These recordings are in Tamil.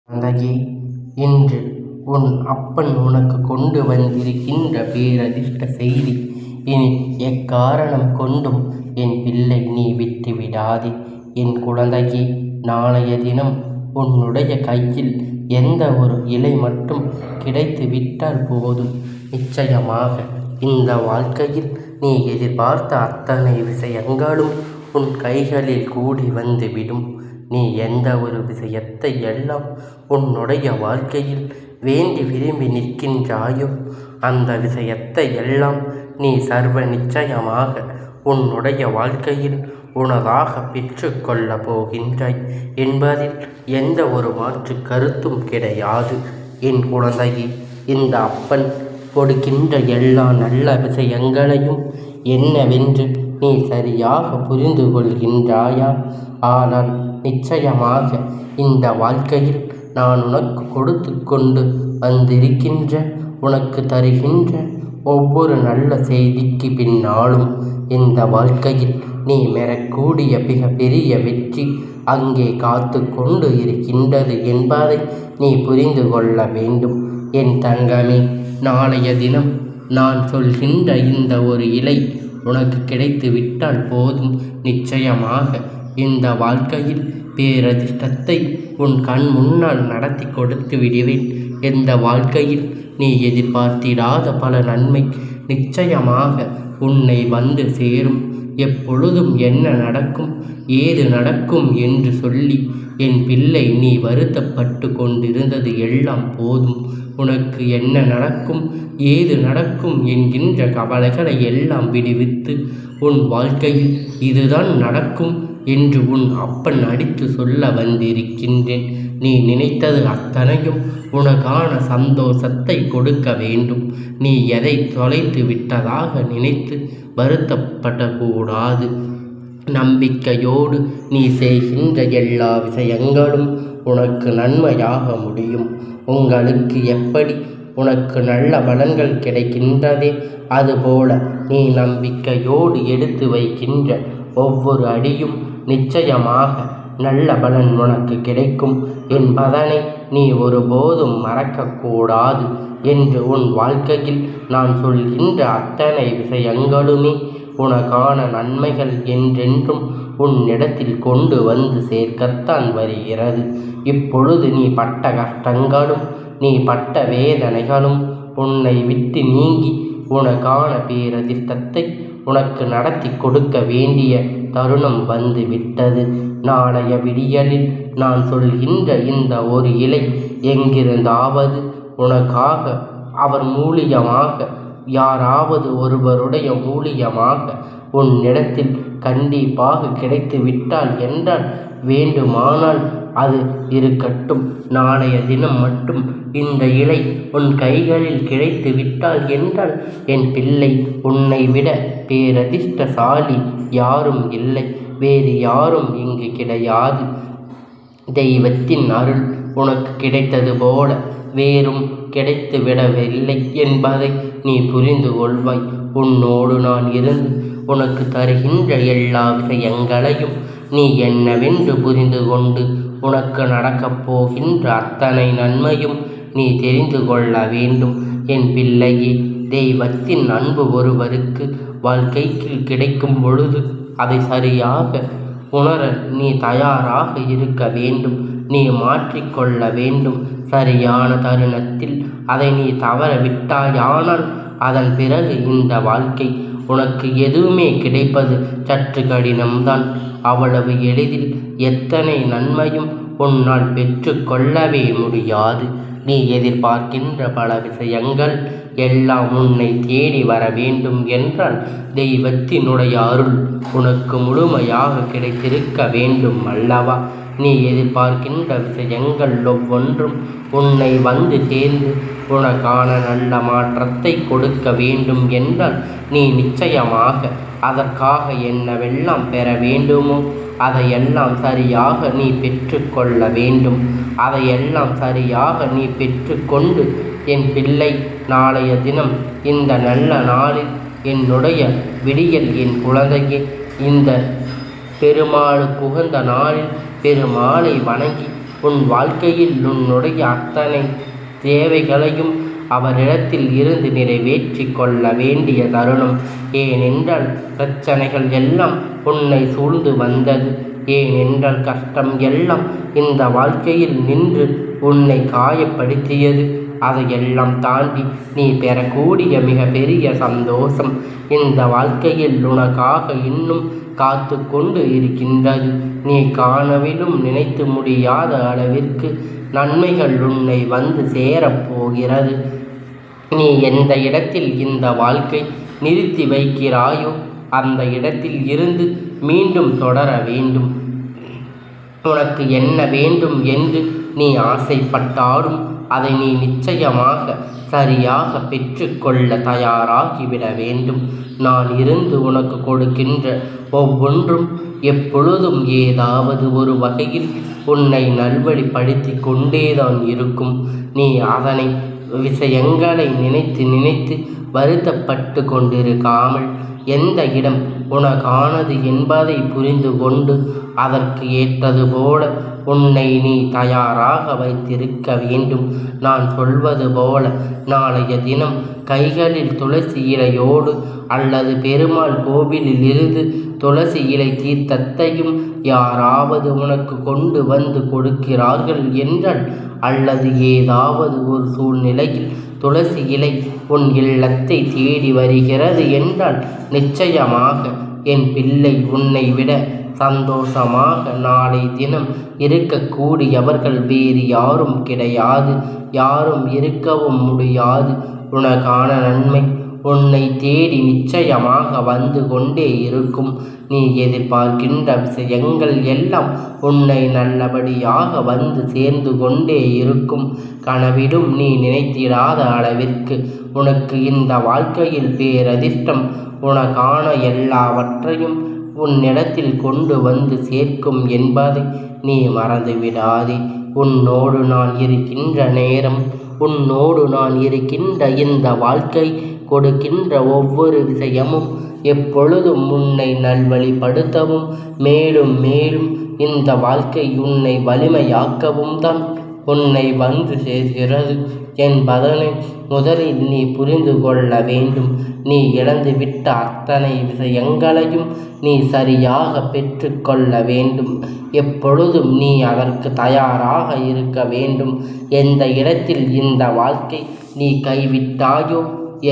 குழந்தையே, இன்று உன் அப்பன் உனக்கு கொண்டு வந்திருக்கின்ற பேரதிர்ஷ்ட செய்தி. இனி எக்காரணம் கொண்டும் என் பிள்ளை நீ விட்டு விடாதே. என் குழந்தையே, நாளைய தினம் உன்னுடைய கையில் எந்த ஒரு இலை மட்டும் கிடைத்து விட்டால் போதும். நிச்சயமாக இந்த வாழ்க்கையில் நீ எதிர்பார்த்த அத்தனை விஷயங்களும் உன் கைகளில் கூடி வந்துவிடும். நீ எந்த ஒரு விஷயத்தை எல்லாம் உன்னுடைய வாழ்க்கையில் வேண்டி விரும்பி நிற்கின்றாயோ அந்த விஷயத்தை எல்லாம் நீ சர்வ நிச்சயமாக உன்னுடைய வாழ்க்கையில் உனதாக பெற்று கொள்ளப் போகின்றாய் என்பதில் எந்த ஒரு மாற்று கருத்தும் கிடையாது. என் குழந்தையே, இந்த அப்பன் கொடுக்கின்ற எல்லா நல்ல விஷயங்களையும் என்னவென்று நீ சரியாக புரிந்து கொள்கின்றாயா? ஆனால் நிச்சயமாக இந்த வாழ்க்கையில் நான் உனக்கு கொடுத்து கொண்டு வந்திருக்கின்ற உனக்கு தருகின்ற ஒவ்வொரு நல்ல செய்திக்கு பின்னாலும் இந்த வாழ்க்கையில் நீ பெறக்கூடிய மிக பெரிய வெற்றி அங்கே காத்து கொண்டு இருக்கின்றது என்பதை நீ புரிந்து கொள்ள வேண்டும். என் தங்கமே, நாளைய தினம் நான் சொல்கின்ற இந்த ஒரு இலை உனக்கு கிடைத்து விட்டால் போதும். நிச்சயமாக இந்த வாழ்க்கையில் பேரதிர்ஷ்டத்தை உன் கண் முன்னால் நடத்தி கொடுத்து விடுவேன். இந்த வாழ்க்கையில் நீ எதிர்பார்த்திடாத பல நன்மை நிச்சயமாக உன்னை வந்து சேரும். எப்பொழுதும் என்ன நடக்கும் ஏது நடக்கும் என்று சொல்லி என் பிள்ளை நீ வருத்தப்பட்டு கொண்டிருந்தது எல்லாம் போதும். உனக்கு என்ன நடக்கும் ஏது நடக்கும் என்கின்ற கவலைகளை எல்லாம் விடுவித்து உன் வாழ்க்கையில் இதுதான் நடக்கும் என்று உன் அப்பன் அடித்து சொல்ல வந்திருக்கின்றேன். நீ நினைத்தது அத்தனையும் உனக்கான சந்தோஷத்தை கொடுக்க வேண்டும். நீ எதை தொலைத்து விட்டதாக நினைத்து வருத்தப்படக்கூடாது. நம்பிக்கையோடு நீ செய்கின்ற எல்லா விஷயங்களும் உனக்கு நன்மையாக முடியும். உங்களுக்கு எப்படி உனக்கு நல்ல பலன்கள் கிடைக்கின்றதே அதுபோல நீ நம்பிக்கையோடு எடுத்து வைக்கின்ற ஒவ்வொரு அடியும் நிச்சயமாக நல்ல பலன் உனக்கு கிடைக்கும் என்பதனை நீ ஒருபோதும் மறக்கக்கூடாது. என்று உன் வாழ்க்கையில் நான் சொல்கின்ற அத்தனை விஷயங்களுமே உனக்கான நன்மைகள் என்றென்றும் உன்னிடத்தில் கொண்டு வந்து சேர்க்கத்தான் வருகிறது. இப்பொழுது நீ பட்ட கஷ்டங்களும் நீ பட்ட வேதனைகளும் உன்னை விட்டு நீங்கி உனக்கான பேரதிர்ஷ்டத்தை உனக்கு நடத்தி கொடுக்க வேண்டிய தருணம் வந்து விட்டது. நாளைய விடியலில் நான் சொல்கின்ற இந்த ஒரு இலை எங்கிருந்தாவது உனக்காக அவர் மூலியமாக யாராவது ஒருவருடைய மூலியமாக உன்னிடத்தில் கண்டிப்பாக கிடைத்து விட்டால் என்றால் வேண்டுமானால் அது இருக்கட்டும். நாளைய தினம் மட்டும் இந்த இலை உன் கைகளில் கிடைத்து விட்டால் என்றால் என் பிள்ளை உன்னை விட பேரதிர்ஷ்டசாலி யாரும் இல்லை, வேறு யாரும் இங்கு கிடையாது. தெய்வத்தின் அருள் உனக்கு கிடைத்தது போல வேறும் கிடைத்து விடவில்லை என்பதை நீ புரிந்து கொள்வாய். உன்னோடு நான் இருந்து உனக்கு தருகின்ற எல்லா விஷயங்களையும் நீ என்னவென்று புரிந்து கொண்டு உனக்கு நடக்கப் போகின்ற அத்தனை நன்மையும் நீ தெரிந்து கொள்ள வேண்டும். என் பிள்ளையே, தெய்வத்தின் அன்பு ஒருவருக்கு வாழ்க்கைக்கு கிடைக்கும் பொழுது அதை சரியாக உணர நீ தயாராக இருக்க வேண்டும். நீ மாற்றிக்கொள்ள வேண்டும். சரியான தருணத்தில் அதை நீ தவற விட்டாயானால் அதன் பிறகு இந்த வாழ்க்கை உனக்கு எதுவுமே கிடைப்பது சற்று கடினம்தான். அவ்வளவு எளிதில் எத்தனை நன்மையும் உன்னால் பெற்று கொள்ளவே முடியாது. நீ எதிர்பார்க்கின்ற பல விஷயங்கள் எல்லாம் உன்னை தேடி வர வேண்டும் என்றால் தெய்வத்தினுடைய அருள் உனக்கு முழுமையாக கிடைத்திருக்க வேண்டும் அல்லவா? நீ எதிர்பார்க்கின்ற விஷயங்கள் ஒவ்வொன்றும் உன்னை வந்து சேர்ந்து உனக்கான நல்ல மாற்றத்தை கொடுக்க வேண்டும் என்றால் நீ நிச்சயமாக அதற்காக என்னவெல்லாம் பெற வேண்டுமோ அதையெல்லாம் சரியாக நீ பெற்று கொள்ள வேண்டும். அதையெல்லாம் சரியாக நீ பெற்றுக்கொண்டு என் பிள்ளை நாளைய தினம் இந்த நல்ல நாளில் என்னுடைய விடியல் என் குழந்தையே இந்த பெருமாளுக்கு உகந்த நாளில் பெருமாளை வணங்கி உன் வாழ்க்கையில் உன்னுடைய அத்தனை தேவைகளையும் அவரிடத்தில் இருந்து நிறைவேற்றி கொள்ள வேண்டிய தருணம். ஏனென்றால் பிரச்சனைகள் எல்லாம் உன்னை சூழ்ந்து வந்தது. ஏனென்றால் கஷ்டம் எல்லாம் இந்த வாழ்க்கையில் நின்று உன்னை காயப்படுத்தியது. அதையெல்லாம் தாண்டி நீ பெறக்கூடிய மிக பெரிய சந்தோஷம் இந்த வாழ்க்கையில் உனக்காக இன்னும் காத்து கொண்டு இருக்கின்றது. நீ காணவிலும் நினைத்து முடியாத அளவிற்கு நன்மைகள் உன்னை வந்து சேரப்போகிறது. நீ எந்த இடத்தில் இந்த வாழ்க்கை நிறுத்தி வைக்கிறாயோ அந்த இடத்தில் இருந்து மீண்டும் தொடர வேண்டும். உனக்கு என்ன வேண்டும் என்று நீ ஆசைப்பட்டாலும் அதை நீ நிச்சயமாக சரியாக பெற்றுக்கொள்ள தயாராகிவிட வேண்டும். நான் இருந்து உனக்கு கொடுக்கின்ற ஒவ்வொன்றும் எப்பொழுதும் ஏதாவது ஒரு வகையில் உன்னை நல்வழிப்படுத்தி கொண்டேதான் இருக்கும். நீ அதனை விஷயங்களை நினைத்து நினைத்து வருத்தப்பட்டு கொண்டிருக்காமல் எந்த இடம் உனக்கானது என்பதை புரிந்து கொண்டு அதற்கு ஏற்றது போல உன்னை நீ தயாராக வைத்திருக்க வேண்டும். நான் சொல்வது போல நாளைய தினம் கைகளில் துளசி இலையோடு அல்லது பெருமாள் கோவிலில் இருந்து துளசி இலை தீர்த்தத்தையும் யாராவது உனக்கு கொண்டு வந்து கொடுக்கிறார்கள் என்றால் அல்லது ஏதாவது ஒரு சூழ்நிலையில் துளசி இலை உன் இல்லத்தை தேடி வருகிறது என்றால் நிச்சயமாக என் பிள்ளை உன்னை விட சந்தோஷமாக நாளை தினம் இருக்கக்கூடியவர்கள் வேறு யாரும் கிடையாது. யாரும் இருக்கவும் முடியாது. உனக்கான நன்மை உன்னை தேடி நிச்சயமாக வந்து கொண்டே இருக்கும். நீ எதிர்பார்க்கின்ற விஷயங்கள் எல்லாம் உன்னை நல்லபடியாக வந்து சேர்ந்து கொண்டே இருக்கும். கனவிலும் நீ நினைத்திடாத அளவிற்கு உனக்கு இந்த வாழ்க்கையில் பேரதிர்ஷ்டம் உனக்கான எல்லாவற்றையும் உன்னிடத்தில் கொண்டு வந்து சேர்க்கும் என்பதை நீ மறந்துவிடாதே. உன்னோடு நான் இருக்கின்ற நேரம், உன்னோடு நான் இருக்கின்ற இந்த வாழ்க்கை கொடுக்கின்ற ஒவ்வொரு விஷயமும் எப்பொழுதும் உன்னை நல்வழிப்படுத்தவும் மேலும் மேலும் இந்த வாழ்க்கை உன்னை வலிமையாக்கவும் தான் உன்னை வந்து சேர்கிறது என்பதனை முதலில் நீ புரிந்து கொள்ள வேண்டும். நீ இழந்துவிட்ட அத்தனை விஷயங்களையும் நீ சரியாக பெற்று கொள்ள வேண்டும். எப்பொழுதும் நீ அதற்கு தயாராக இருக்க வேண்டும். எந்த இடத்தில் இந்த வாழ்க்கை நீ கைவிட்டாயோ,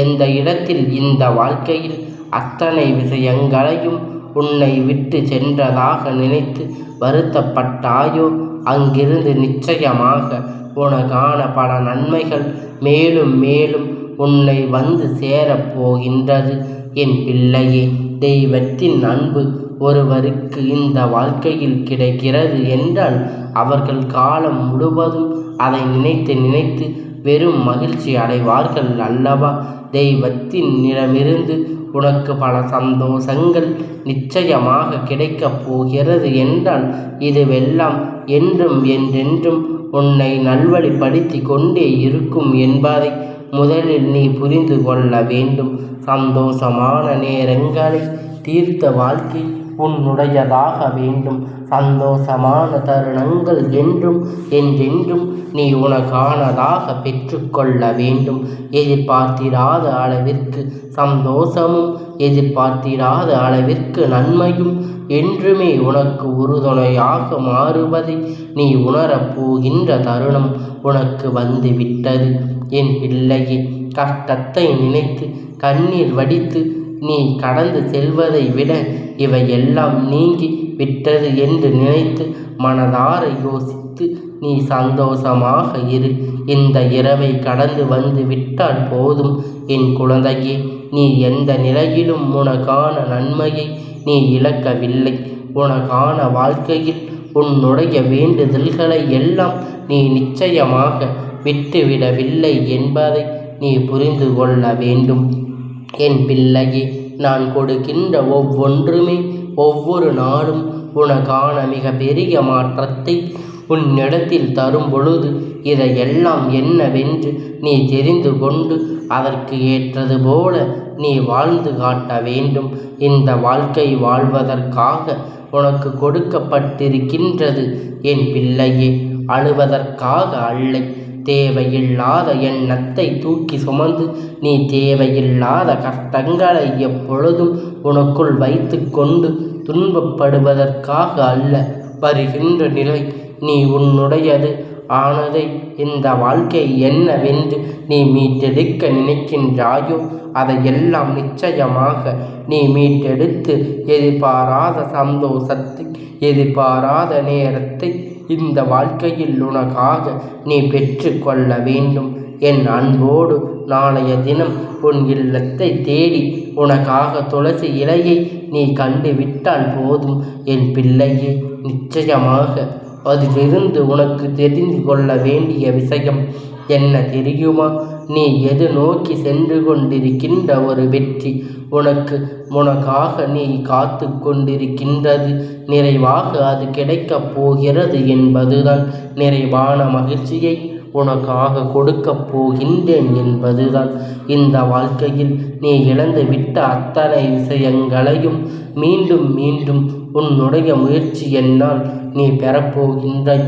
எந்த இடத்தில் இந்த வாழ்க்கையில் அத்தனை விஷயங்களையும் உன்னை விட்டு சென்றதாக நினைத்து வருத்தப்பட்டாயோ, அங்கிருந்து நிச்சயமாக உனக்கான பல நன்மைகள் மேலும் மேலும் உன்னை வந்து சேரப்போகின்றது. என் பிள்ளையே, தெய்வத்தின் அன்பு ஒருவருக்கு இந்த வாழ்க்கையில் கிடைக்கிறது என்றால் அவர்கள் காலம் முழுவதும் அதை நினைத்து நினைத்து வெறும் மகிழ்ச்சி அடைவார்கள் அல்லவா? தெய்வத்தினிடமிருந்து உனக்கு பல சந்தோஷங்கள் நிச்சயமாக கிடைக்கப் போகிறது என்றால் இதுவெல்லாம் என்றும் என்றென்றும் உன்னை நல்வழிப்படுத்தி கொண்டே இருக்கும் என்பதை முதலில் நீ புரிந்து கொள்ள வேண்டும். சந்தோஷமான நேரங்களை தீர்த்த வாழ்க்கை உன்னுடையதாக வேண்டும். சந்தோஷமான தருணங்கள் என்றும் என்றென்றும் நீ உனக்கானதாக பெற்றுக்கொள்ள வேண்டும். எதிர்பார்த்திராத அளவிற்கு சந்தோஷமும் எதிர்பார்த்திராத அளவிற்கு நன்மையும் என்றுமே உனக்கு உறுதுணையாக மாறுவதை நீ உணரப் போகின்ற தருணம் உனக்கு வந்து விட்டது. என் பிள்ளையே, கஷ்டத்தை நினைத்து கண்ணீர் வடித்து நீ கடந்து செல்வதை விட இவையெல்லாம் நீங்கி விட்டது என்று நினைத்து மனதார யோசித்து நீ சந்தோஷமாக இரு. இந்த இரவை கடந்து வந்து விட்டால் போதும். என் குழந்தையே, நீ எந்த நிலையிலும் உனக்கான நன்மையை நீ இழக்கவில்லை. உனக்கான வாழ்க்கையில் உன்னுடைய வேண்டுதல்களை எல்லாம் நீ நிச்சயமாக விட்டுவிடவில்லை என்பதை நீ புரிந்து கொள்ள வேண்டும். என் பிள்ளையே, நான் கொடுக்கின்ற ஒவ்வொன்றுமே ஒவ்வொரு நாளும் உனக்கான மிக பெரிய மாற்றத்தை உன்னிடத்தில் தரும் பொழுது இதையெல்லாம் என்னவென்று நீ தெரிந்து கொண்டு அதற்கு ஏற்றது போல நீ வாழ்ந்து காட்ட வேண்டும். இந்த வாழ்க்கை வாழ்வதற்காக உனக்கு கொடுக்கப்பட்டிருக்கின்றது. என் பிள்ளையே, அழுவதற்காக அல்ல. தேவையில்லாத எண்ணத்தை தூக்கி சுமந்து நீ தேவையில்லாத கஷ்டங்களை எப்பொழுதும் உனக்குள் வைத்து கொண்டு துன்பப்படுவதற்காக அல்ல. வருகின்ற நிலை நீ உன்னுடையது ஆனதை இந்த வாழ்க்கை என்னவென்று நீ மீட்டெடுக்க நினைக்கின்றாயோ அதையெல்லாம் நிச்சயமாக நீ மீட்டெடுத்து எதிர்பாராத சந்தோஷத்தை எதிர்பாராத நேரத்தை இந்த வாழ்க்கையில் உனக்காக நீ பெற்று கொள்ள வேண்டும். என் அன்போடு நாளைய தினம் உன் இல்லத்தை தேடி உனக்காக துளசி இலையை நீ கண்டு விட்டால் போதும் என் பிள்ளையே. நிச்சயமாக அதிலிருந்து உனக்கு தெரிந்து கொள்ள வேண்டிய விஷயம் என்ன தெரியுமா? நீ எது நோக்கி சென்று கொண்டிருக்கின்ற ஒரு வெற்றி உனக்காக நீ காத்து கொண்டிருக்கின்றது. நிறைவாக அது கிடைக்கப் போகிறது என்பதுதான். நிறைவான மகிழ்ச்சியை உனக்காக கொடுக்கப் போகின்றேன் என்பதுதான். இந்த வாழ்க்கையில் நீ இழந்து விட்ட அத்தனை விஷயங்களையும் மீண்டும் மீண்டும் உன்னுடைய முயற்சி என்னால் நீ பெறப்போகின்றாய்.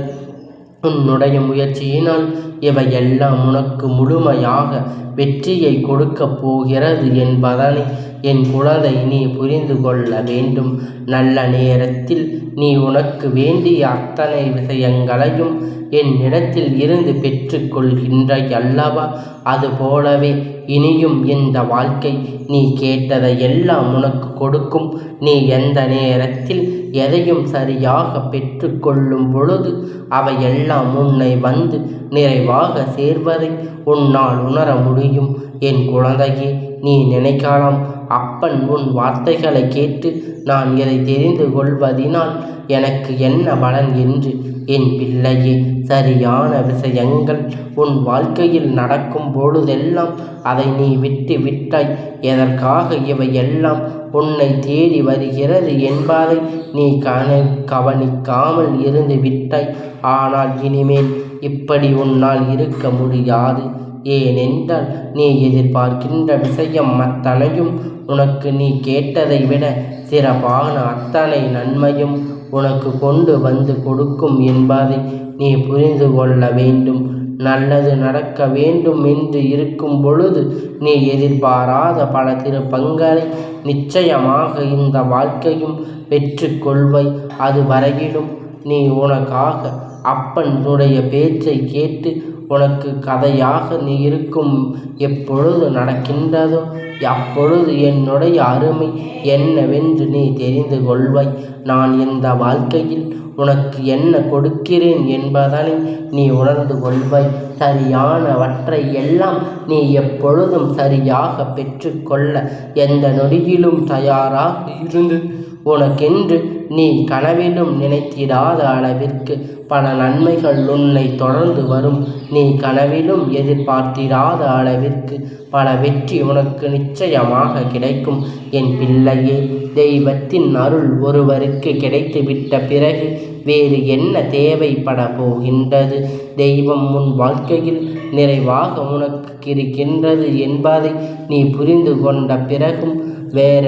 உன்னுடைய முயற்சியினால் இவையெல்லாம் உனக்கு முழுமையாக வெற்றியை கொடுக்கப் போகிறது என்பதனை என் குழந்தை நீ புரிந்து கொள்ள வேண்டும். நல்ல நேரத்தில் நீ உனக்கு வேண்டிய அத்தனை விஷயங்களையும் என்னிடத்தில் இருந்து பெற்று கொள்கின்றாய் அல்லவா? அதுபோலவே இனியும் இந்த வாழ்க்கை நீ கேட்டதை எல்லாம் உனக்கு கொடுக்கும். நீ எந்த நேரத்தில் எதையும் சரியாக பெற்று கொள்ளும் பொழுது அவையெல்லாம் உன்னை வந்து நிறைவாக சேர்வதை உன்னால் உணர முடியும். என் குழந்தையே, நீ நினைக்கலாம், அப்பன் உன் வார்த்தைகளை கேட்டு நான் இதை தெரிந்து கொள்வதினால் எனக்கு என்ன பலன் என்று. என் பிள்ளையே, சரியான விஷயங்கள் உன் வாழ்க்கையில் நடக்கும் பொழுதெல்லாம் அதை நீ விட்டு விட்டாய். எதற்காக இவையெல்லாம் உன்னை தேடி வருகிறது என்பதை நீ கவனிக்காமல் இருந்து விட்டாய். ஆனால் இனிமேல் இப்படி உன்னால் இருக்க முடியாது. ஏனென்றால் நீ எதிர்பார்க்கின்ற விஷயம் அத்தனையும் உனக்கு நீ கேட்டதை விட சிறப்பான அத்தனை நன்மையும் உனக்கு கொண்டு வந்து கொடுக்கும் என்பதை நீ புரிந்து கொள்ள வேண்டும். நல்லது நடக்க வேண்டும் என்று இருக்கும் பொழுது நீ எதிர்பாராத பல திருப்பங்களை நிச்சயமாக இந்த வாழ்க்கையும் பெற்று கொள்வாய். அது வரையிலும் நீ உனக்காக அப்பனுடைய பேச்சை கேட்டு உனக்கு கதையாக நீ இருக்கும் எப்பொழுது நடக்கின்றதோ அப்பொழுது என்னுடைய அருமை என்னவென்று நீ தெரிந்து கொள்வாய். நான் இந்த வாழ்க்கையில் உனக்கு என்ன கொடுக்கிறேன் என்பதனை நீ உணர்ந்து கொள்வாய். சரியானவற்றை எல்லாம் நீ எப்பொழுதும் சரியாக பெற்றுக்கொள்ள எந்த நொடியிலும் தயாராக இருந்து உனக்கென்று நீ கனவிலும் நினைத்திடாத அளவிற்கு பல நன்மைகள் உன்னை தொடர்ந்து வரும். நீ கனவிலும் எதிர்பார்த்திடாத அளவிற்கு பல வெற்றி உனக்கு நிச்சயமாக கிடைக்கும். என் பிள்ளையே, தெய்வத்தின் அருள் ஒருவருக்கு கிடைத்துவிட்ட பிறகு வேறு என்ன தேவைப்பட போகின்றது? தெய்வம் உன் வாழ்க்கையில் நிறைவாக உனக்கு இருக்கின்றது என்பதை நீ புரிந்து கொண்ட பிறகும் வேற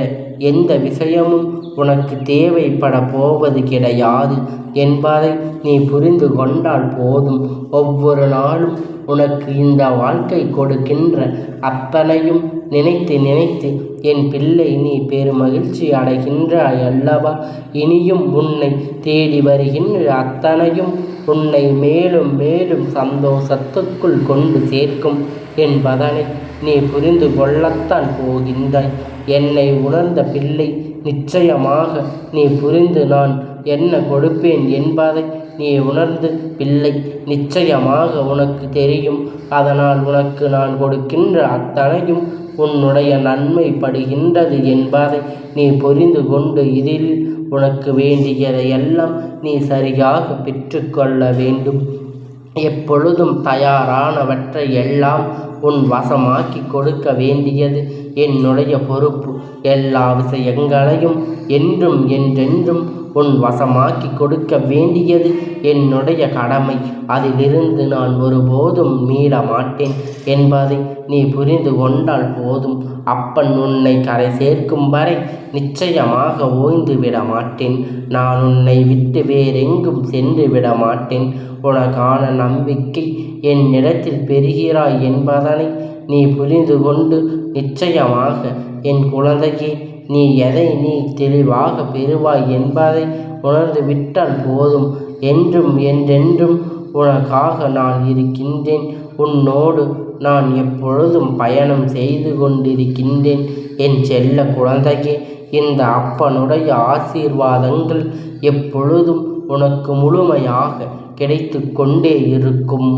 எந்த விஷயமும் உனக்கு தேவைப்பட போவது கிடையாது என்பதை நீ புரிந்து கொண்டால் போதும். ஒவ்வொரு நாளும் உனக்கு இந்த வாழ்க்கை கொடுக்கின்ற அத்தனையும் நினைத்து நினைத்து என் பிள்ளை நீ பெருமகிழ்ச்சி அடைகின்றாய் அல்லவா? இனியும் உன்னை தேடி வருகின்ற அத்தனையும் உன்னை மேலும் மேலும் சந்தோஷத்துக்குள் கொண்டு சேர்க்கும் என்பதனை நீ புரிந்து கொள்ளத்தான் போகின்றாய். என்னை உணர்ந்த பிள்ளை, நிச்சயமாக நீ புரிந்து நான் என்ன கொடுப்பேன் என்பதை நீ உணர்ந்து பிள்ளை, நிச்சயமாக உனக்கு தெரியும். அதனால் உனக்கு நான் கொடுக்கின்ற அத்தனையும் உன்னுடைய நன்மைப்படுகின்றது என்பதை நீ புரிந்து கொண்டு இதில் உனக்கு வேண்டியதையெல்லாம் நீ சரியாக பெற்றுக்கொள்ள வேண்டும். எப்பொழுதும் தயாரானவற்றை எல்லாம் உன் வசமாக்கி கொடுக்க வேண்டியது என்னுடைய பொறுப்பு. எல்லா விஷயங்களையும் என்றும் என்றென்றும் உன் வசமாக்கி கொடுக்க வேண்டியது என்னுடைய கடமை. அதிலிருந்து நான் ஒருபோதும் மீள மாட்டேன் என்பதை நீ புரிந்து கொண்டால் போதும். அப்பன் உன்னை கரை சேர்க்கும் வரை நிச்சயமாக ஓய்ந்து விட மாட்டேன். நான் உன்னை விட்டு வேறெங்கும் சென்று விட மாட்டேன். உனக்கான நம்பிக்கை என்னிடத்தில் பெறுகிறாய் என்பதனை நீ புரிந்து கொண்டு நிச்சயமாக என் குழந்தையே நீ எதை நீ தெளிவாக பெறுவாய் என்பதை உணர்ந்து விட்டால் போதும். என்றும் என்றென்றும் உனக்காக நான் இருக்கின்றேன். உன்னோடு நான் எப்பொழுதும் பயணம் செய்து கொண்டிருக்கின்றேன். என் செல்ல குழந்தையே, இந்த அப்பனுடைய ஆசீர்வாதங்கள் எப்பொழுதும் உனக்கு முழுமையாக கிடைத்து கொண்டே இருக்கும்.